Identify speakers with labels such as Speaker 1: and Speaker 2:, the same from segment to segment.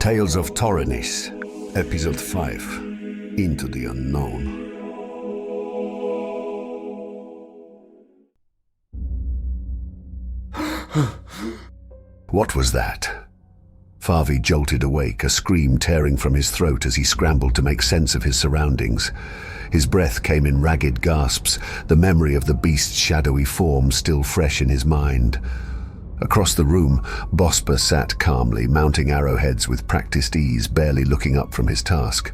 Speaker 1: Tales of Thorinis, Episode 5, Into the Unknown. What was that? Farvi jolted awake, a scream tearing from his throat as he scrambled to make sense of his surroundings. His breath came in ragged gasps, the memory of the beast's shadowy form still fresh in his mind. Across the room, Bospa sat calmly, mounting arrowheads with practiced ease, barely looking up from his task.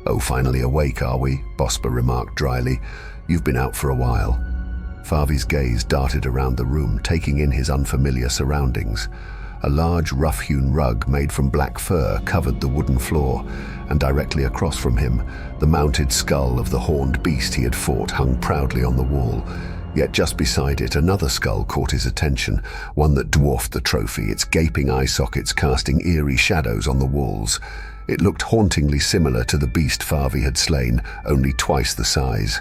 Speaker 1: "Oh, finally awake, are we?" Bospa remarked dryly. "You've been out for a while." Farvi's gaze darted around the room, taking in his unfamiliar surroundings. A large, rough-hewn rug made from black fur covered the wooden floor, and directly across from him, the mounted skull of the horned beast he had fought hung proudly on the wall. Yet just beside it, another skull caught his attention, one that dwarfed the trophy, its gaping eye sockets casting eerie shadows on the walls. It looked hauntingly similar to the beast Farvi had slain, only twice the size.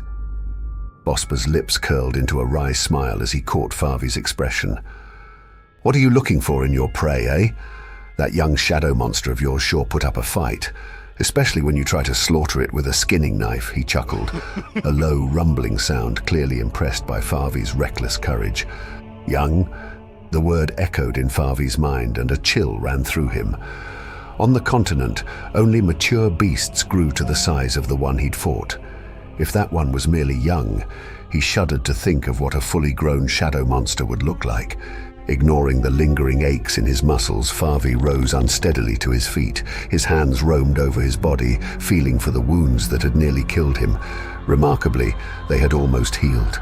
Speaker 1: Bospa's lips curled into a wry smile as he caught Farvi's expression. "What are you looking for in your prey, eh? That young shadow monster of yours sure put up a fight. Especially when you try to slaughter it with a skinning knife," he chuckled, a low, rumbling sound clearly impressed by Farvi's reckless courage. "Young?" The word echoed in Farvi's mind, and a chill ran through him. On the continent, only mature beasts grew to the size of the one he'd fought. If that one was merely young, he shuddered to think of what a fully grown shadow monster would look like. Ignoring the lingering aches in his muscles, Farvi rose unsteadily to his feet. His hands roamed over his body, feeling for the wounds that had nearly killed him. Remarkably, they had almost healed.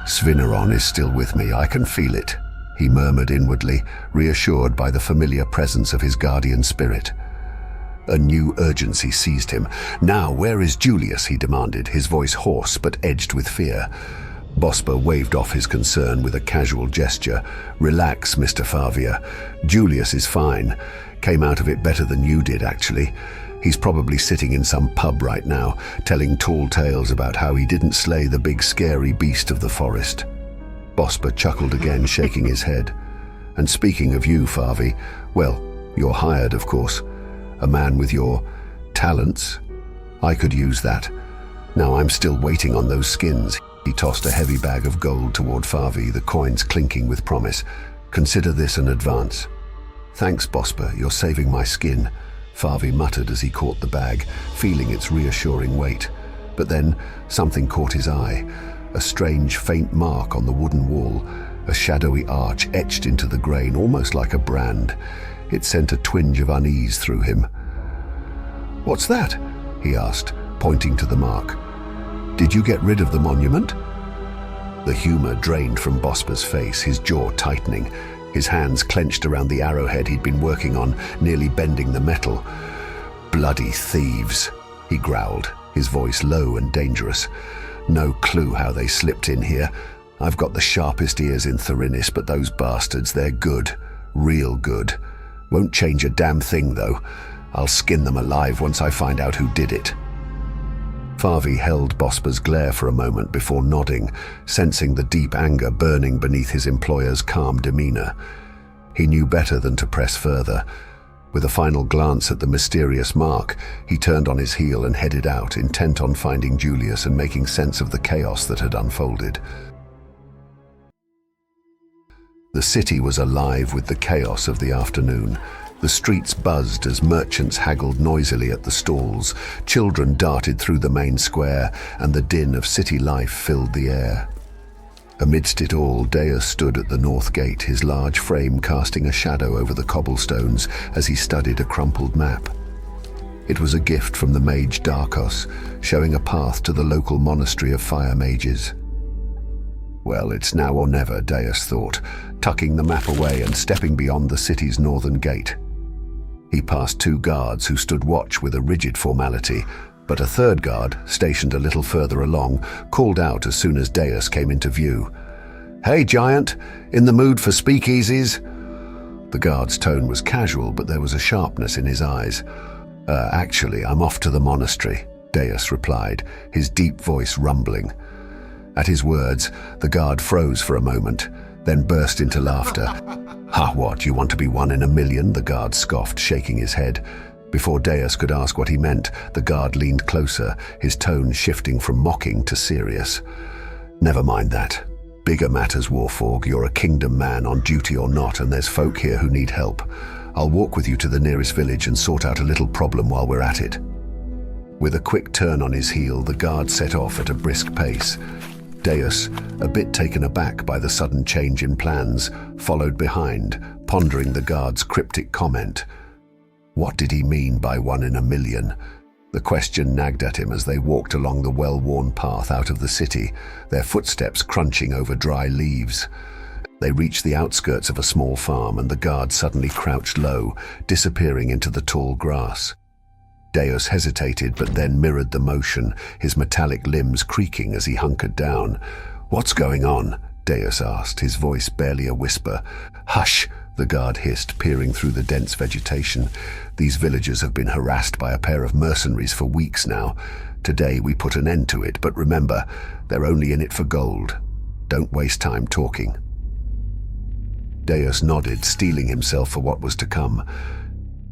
Speaker 1: "Svinneron is still with me, I can feel it," he murmured inwardly, reassured by the familiar presence of his guardian spirit. A new urgency seized him. "Now, where is Julius?" he demanded, his voice hoarse but edged with fear. Bospa waved off his concern with a casual gesture. "Relax, Mr. Favia. Julius is fine. Came out of it better than you did, actually. He's probably sitting in some pub right now, telling tall tales about how he didn't slay the big scary beast of the forest." Bospa chuckled again, shaking his head. "And speaking of you, Farvi, well, you're hired, of course. A man with your talents. I could use that. Now I'm still waiting on those skins." He tossed a heavy bag of gold toward Farvi, the coins clinking with promise. "Consider this an advance." "Thanks, Bospa, you're saving my skin," Farvi muttered as he caught the bag, feeling its reassuring weight. But then something caught his eye. A strange, faint mark on the wooden wall, a shadowy arch etched into the grain, almost like a brand. It sent a twinge of unease through him. "What's that?" he asked, pointing to the mark. "Did you get rid of the monument?" The humor drained from Bospa's face, his jaw tightening. His hands clenched around the arrowhead he'd been working on, nearly bending the metal. "Bloody thieves," he growled, his voice low and dangerous. "No clue how they slipped in here. I've got the sharpest ears in Thorinis, but those bastards, they're good. Real good. Won't change a damn thing, though. I'll skin them alive once I find out who did it." Farvi held Bospa's glare for a moment before nodding, sensing the deep anger burning beneath his employer's calm demeanor. He knew better than to press further. With a final glance at the mysterious mark, he turned on his heel and headed out, intent on finding Julius and making sense of the chaos that had unfolded. The city was alive with the chaos of the afternoon. The streets buzzed as merchants haggled noisily at the stalls. Children darted through the main square, and the din of city life filled the air. Amidst it all, Deus stood at the north gate, his large frame casting a shadow over the cobblestones as he studied a crumpled map. It was a gift from the mage Darkos, showing a path to the local monastery of fire mages. Well, it's now or never, Deus thought, tucking the map away and stepping beyond the city's northern gate. He passed two guards who stood watch with a rigid formality, but a third guard, stationed a little further along, called out as soon as Deus came into view. "Hey, giant, in the mood for speakeasies?" The guard's tone was casual, but there was a sharpness in his eyes. Actually, I'm off to the monastery," Deus replied, his deep voice rumbling. At his words, the guard froze for a moment. then burst into laughter. "Ha, what, you want to be one in a million?" the guard scoffed, shaking his head. Before Deus could ask what he meant, the guard leaned closer, his tone shifting from mocking to serious. "Never mind that. Bigger matters, Warforg. You're a kingdom man, on duty or not, and there's folk here who need help. I'll walk with you to the nearest village and sort out a little problem while we're at it." With a quick turn on his heel, the guard set off at a brisk pace. Deus, a bit taken aback by the sudden change in plans, followed behind, pondering the guard's cryptic comment. What did he mean by one in a million? The question nagged at him as they walked along the well-worn path out of the city, their footsteps crunching over dry leaves. They reached the outskirts of a small farm, and the guard suddenly crouched low, disappearing into the tall grass. Deus hesitated, but then mirrored the motion, his metallic limbs creaking as he hunkered down. "What's going on?" Deus asked, his voice barely a whisper. "Hush!" the guard hissed, peering through the dense vegetation. "These villagers have been harassed by a pair of mercenaries for weeks now. Today we put an end to it, but remember, they're only in it for gold. Don't waste time talking." Deus nodded, steeling himself for what was to come.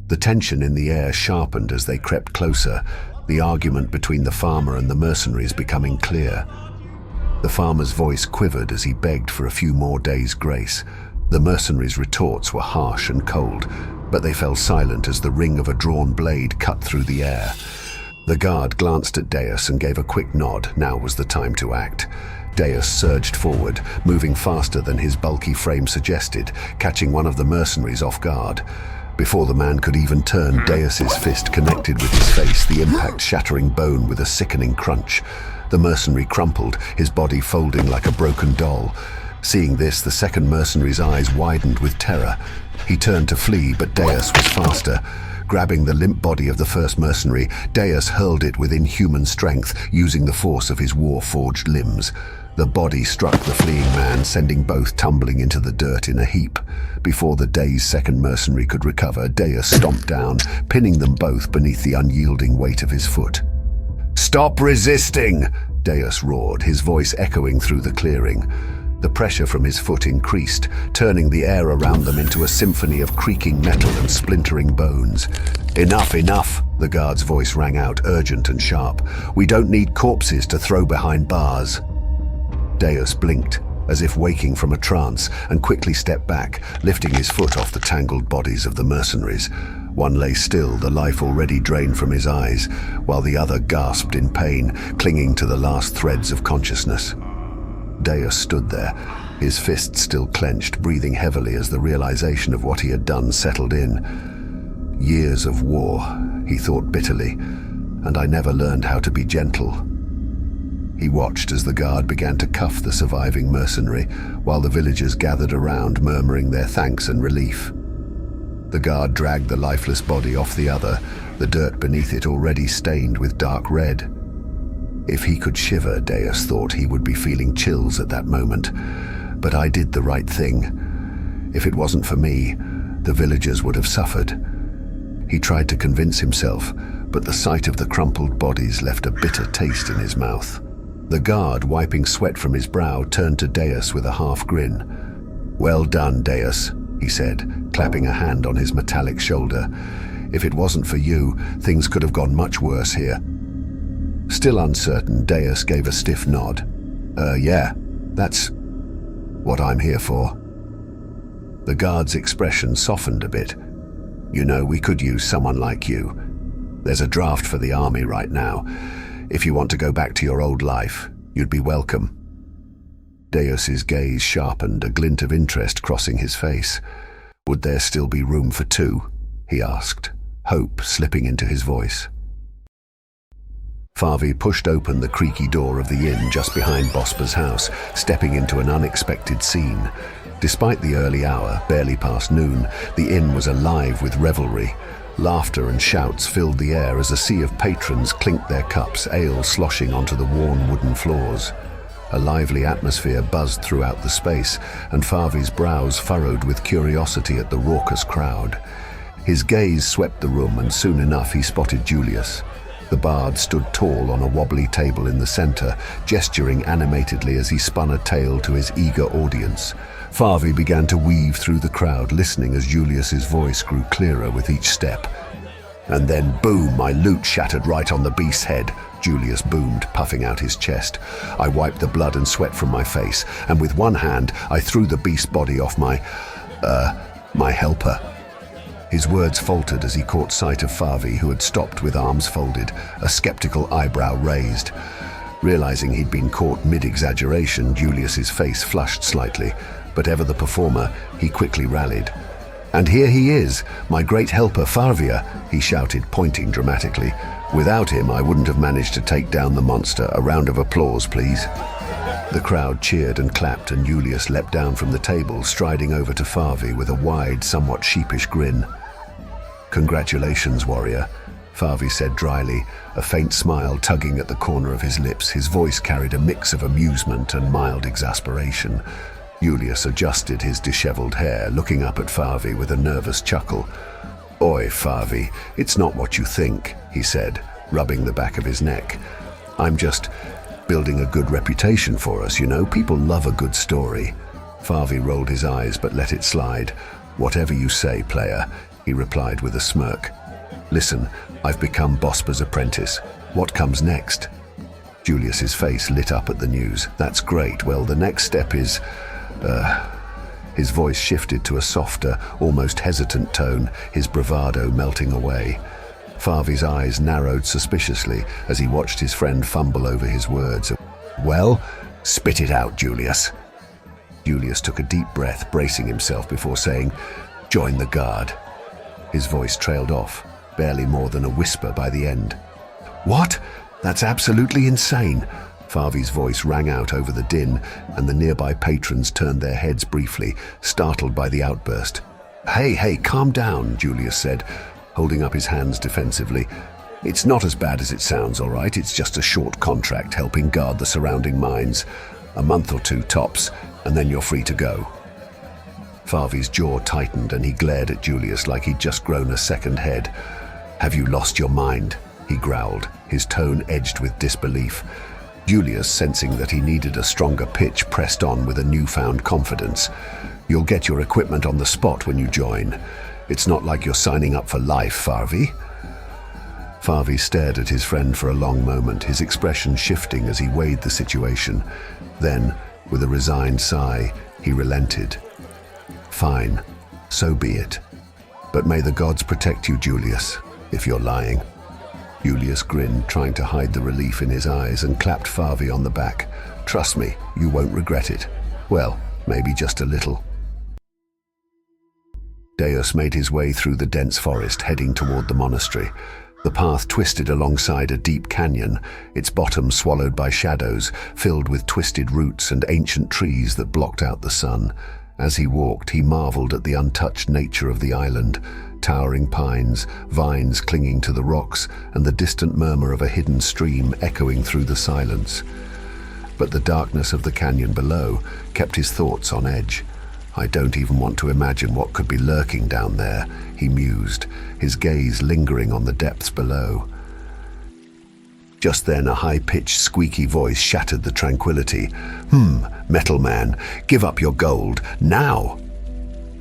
Speaker 1: The tension in the air sharpened as they crept closer, the argument between the farmer and the mercenaries becoming clear. The farmer's voice quivered as he begged for a few more days' grace. The mercenaries' retorts were harsh and cold, but they fell silent as the ring of a drawn blade cut through the air. The guard glanced at Deus and gave a quick nod. Now was the time to act. Deus surged forward, moving faster than his bulky frame suggested, catching one of the mercenaries off guard. Before the man could even turn, Deus's fist connected with his face, the impact shattering bone with a sickening crunch. The mercenary crumpled, his body folding like a broken doll. Seeing this, the second mercenary's eyes widened with terror. He turned to flee, but Deus was faster. Grabbing the limp body of the first mercenary, Deus hurled it with inhuman strength, using the force of his war-forged limbs. The body struck the fleeing man, sending both tumbling into the dirt in a heap. Before the dazed second mercenary could recover, Deus stomped down, pinning them both beneath the unyielding weight of his foot. "Stop resisting!" Deus roared, his voice echoing through the clearing. The pressure from his foot increased, turning the air around them into a symphony of creaking metal and splintering bones. "Enough, enough!" the guard's voice rang out, urgent and sharp. "We don't need corpses to throw behind bars." Deus blinked, as if waking from a trance, and quickly stepped back, lifting his foot off the tangled bodies of the mercenaries. One lay still, the life already drained from his eyes, while the other gasped in pain, clinging to the last threads of consciousness. Deus stood there, his fists still clenched, breathing heavily as the realization of what he had done settled in. Years of war, he thought bitterly, and I never learned how to be gentle. He watched as the guard began to cuff the surviving mercenary, while the villagers gathered around, murmuring their thanks and relief. The guard dragged the lifeless body off the other, the dirt beneath it already stained with dark red. If he could shiver, Deus thought he would be feeling chills at that moment. But I did the right thing. If it wasn't for me, the villagers would have suffered. He tried to convince himself, but the sight of the crumpled bodies left a bitter taste in his mouth. The guard, wiping sweat from his brow, turned to Deus with a half grin. "Well done, Deus," he said, clapping a hand on his metallic shoulder. "If it wasn't for you, things could have gone much worse here." Still uncertain, Deus gave a stiff nod. Yeah, that's what I'm here for." The guard's expression softened a bit. "You know, we could use someone like you. There's a draft for the army right now. If you want to go back to your old life, you'd be welcome." Deus's gaze sharpened, a glint of interest crossing his face. "Would there still be room for two?" he asked, hope slipping into his voice. Farvi pushed open the creaky door of the inn just behind Bosper's house, stepping into an unexpected scene. Despite the early hour, barely past noon, the inn was alive with revelry. Laughter and shouts filled the air as a sea of patrons clinked their cups, ale sloshing onto the worn wooden floors. A lively atmosphere buzzed throughout the space, and Farvi's brows furrowed with curiosity at the raucous crowd. His gaze swept the room, and soon enough he spotted Julius. The bard stood tall on a wobbly table in the center, gesturing animatedly as he spun a tale to his eager audience. Farvi began to weave through the crowd, listening as Julius's voice grew clearer with each step. And then, boom, my lute shattered right on the beast's head, Julius boomed, puffing out his chest. I wiped the blood and sweat from my face, and with one hand, I threw the beast's body off my helper. His words faltered as he caught sight of Farvi, who had stopped with arms folded, a skeptical eyebrow raised. Realizing he'd been caught mid-exaggeration, Julius's face flushed slightly, but ever the performer, he quickly rallied. "And here he is, my great helper Farvia," he shouted, pointing dramatically. "Without him, I wouldn't have managed to take down the monster. A round of applause, please." The crowd cheered and clapped, and Julius leapt down from the table, striding over to Farvi with a wide, somewhat sheepish grin. "Congratulations, warrior," Farvi said dryly, a faint smile tugging at the corner of his lips. His voice carried a mix of amusement and mild exasperation. Julius adjusted his disheveled hair, looking up at Farvi with a nervous chuckle. "Oi, Farvi, it's not what you think," he said, rubbing the back of his neck. "I'm just building a good reputation for us, you know. People love a good story." Farvi rolled his eyes but let it slide. "Whatever you say, player," he replied with a smirk. "Listen, I've become Bosper's apprentice. What comes next?" Julius's face lit up at the news. "That's great. Well, the next step is... His voice shifted to a softer, almost hesitant tone, his bravado melting away. Farvi's eyes narrowed suspiciously as he watched his friend fumble over his words. "Well, spit it out, Julius." Julius took a deep breath, bracing himself before saying, "Join the guard." His voice trailed off, barely more than a whisper by the end. "What? That's absolutely insane." Farvi's voice rang out over the din, and the nearby patrons turned their heads briefly, startled by the outburst. Hey, calm down," Julius said, holding up his hands defensively. "It's not as bad as it sounds, all right? It's just a short contract helping guard the surrounding mines. A month or two tops, and then you're free to go." Farvi's jaw tightened, and he glared at Julius like he'd just grown a second head. "Have you lost your mind?" he growled, his tone edged with disbelief. Julius, sensing that he needed a stronger pitch, pressed on with a newfound confidence. "You'll get your equipment on the spot when you join. It's not like you're signing up for life, Farvi." Farvi stared at his friend for a long moment, his expression shifting as he weighed the situation. Then, with a resigned sigh, he relented. "Fine, so be it. But may the gods protect you, Julius, if you're lying." Julius grinned, trying to hide the relief in his eyes, and clapped Farvi on the back. "Trust me, you won't regret it. Well, maybe just a little." Deus made his way through the dense forest, heading toward the monastery. The path twisted alongside a deep canyon, its bottom swallowed by shadows, filled with twisted roots and ancient trees that blocked out the sun. As he walked, he marveled at the untouched nature of the island. Towering pines, vines clinging to the rocks, and the distant murmur of a hidden stream echoing through the silence. But the darkness of the canyon below kept his thoughts on edge. "I don't even want to imagine what could be lurking down there," he mused, his gaze lingering on the depths below. Just then, a high-pitched, squeaky voice shattered the tranquility. Metal Man, give up your gold, now!"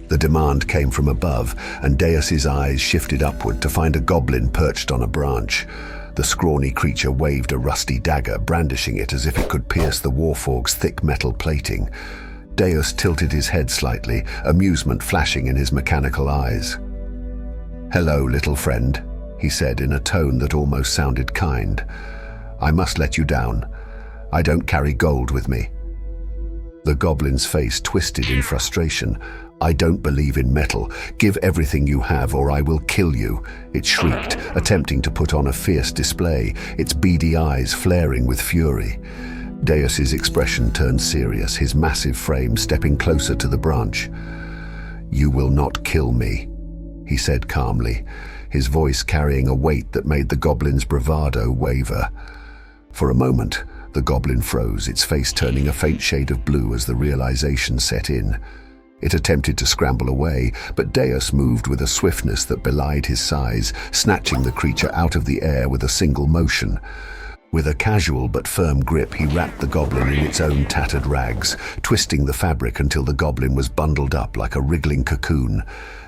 Speaker 1: The demand came from above, and Deus's eyes shifted upward to find a goblin perched on a branch. The scrawny creature waved a rusty dagger, brandishing it as if it could pierce the warforg's thick metal plating. Deus tilted his head slightly, amusement flashing in his mechanical eyes. "Hello, little friend," he said in a tone that almost sounded kind. "I must let you down. I don't carry gold with me." The goblin's face twisted in frustration. "I don't believe in metal. Give everything you have or I will kill you," it shrieked, attempting to put on a fierce display, its beady eyes flaring with fury. Deus's expression turned serious, his massive frame stepping closer to the branch. "You will not kill me," he said calmly, his voice carrying a weight that made the goblin's bravado waver. For a moment, the goblin froze, its face turning a faint shade of blue as the realization set in. It attempted to scramble away, but Deus moved with a swiftness that belied his size, snatching the creature out of the air with a single motion. With a casual but firm grip, he wrapped the goblin in its own tattered rags, twisting the fabric until the goblin was bundled up like a wriggling cocoon.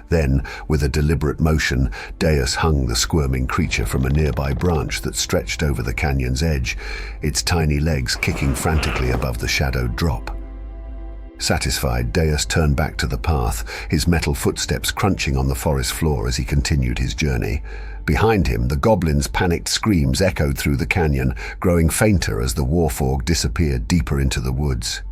Speaker 1: Then, with a deliberate motion, Deus hung the squirming creature from a nearby branch that stretched over the canyon's edge, its tiny legs kicking frantically above the shadowed drop. Satisfied, Deus turned back to the path, his metal footsteps crunching on the forest floor as he continued his journey. Behind him, the goblin's panicked screams echoed through the canyon, growing fainter as the warforged disappeared deeper into the woods.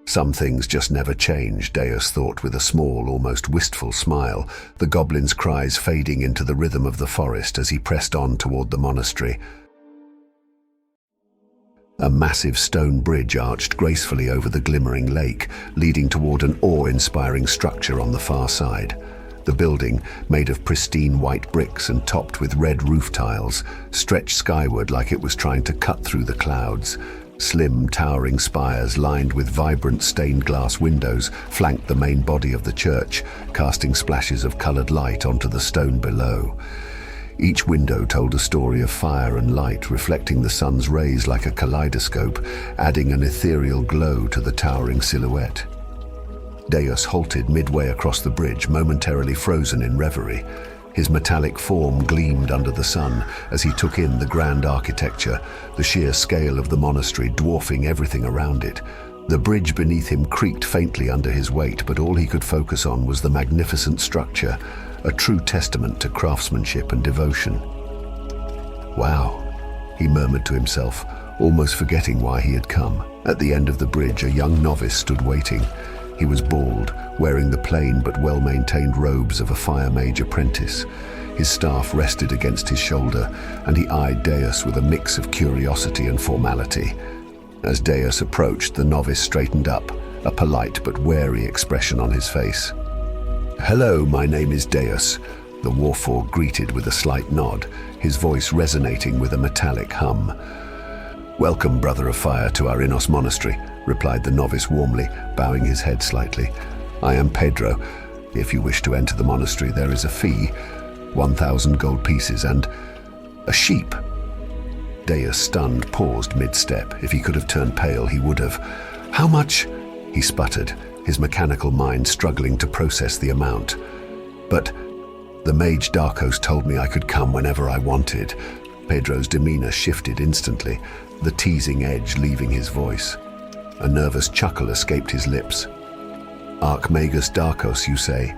Speaker 1: Some things just never change, Deus thought with a small, almost wistful smile, the goblin's cries fading into the rhythm of the forest as he pressed on toward the monastery. A massive stone bridge arched gracefully over the glimmering lake, leading toward an awe-inspiring structure on the far side. The building, made of pristine white bricks and topped with red roof tiles, stretched skyward like it was trying to cut through the clouds. Slim, towering spires lined with vibrant stained glass windows flanked the main body of the church, casting splashes of colored light onto the stone below. Each window told a story of fire and light, reflecting the sun's rays like a kaleidoscope, adding an ethereal glow to the towering silhouette. Deus halted midway across the bridge, momentarily frozen in reverie. His metallic form gleamed under the sun as he took in the grand architecture, the sheer scale of the monastery dwarfing everything around it. The bridge beneath him creaked faintly under his weight, but all he could focus on was the magnificent structure, a true testament to craftsmanship and devotion. "Wow," he murmured to himself, almost forgetting why he had come. At the end of the bridge, a young novice stood waiting. He was bald, wearing the plain but well-maintained robes of a fire mage apprentice. His staff rested against his shoulder, and he eyed Deus with a mix of curiosity and formality. As Deus approached, the novice straightened up, a polite but wary expression on his face. "Hello, my name is Deus," the warforged greeted with a slight nod, his voice resonating with a metallic hum. "Welcome, Brother of Fire, to our Innos monastery," replied the novice warmly, bowing his head slightly. "I am Pedro. If you wish to enter the monastery, there is a fee, 1,000 gold pieces, and a sheep." Deus, stunned, paused mid-step. If he could have turned pale, he would have. "How much?" he sputtered, his mechanical mind struggling to process the amount. "But the mage Darkos told me I could come whenever I wanted." Pedro's demeanor shifted instantly, the teasing edge leaving his voice. A nervous chuckle escaped his lips. "Archmagus Darkos, you say?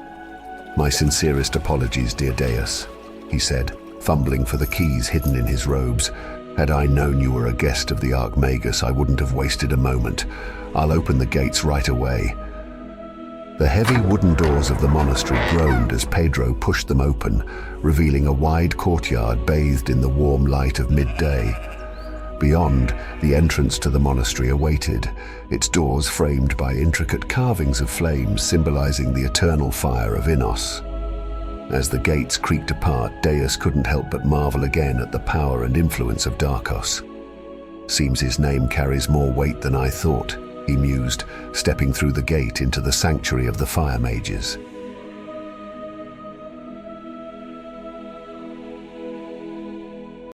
Speaker 1: My sincerest apologies, dear Deus," he said, fumbling for the keys hidden in his robes. "Had I known you were a guest of the Archmagus, I wouldn't have wasted a moment. I'll open the gates right away." The heavy wooden doors of the monastery groaned as Pedro pushed them open, revealing a wide courtyard bathed in the warm light of midday. Beyond, the entrance to the monastery awaited, its doors framed by intricate carvings of flames symbolizing the eternal fire of Innos. As the gates creaked apart, Deus couldn't help but marvel again at the power and influence of Darkos. "Seems his name carries more weight than I thought," he mused, stepping through the gate into the sanctuary of the fire mages.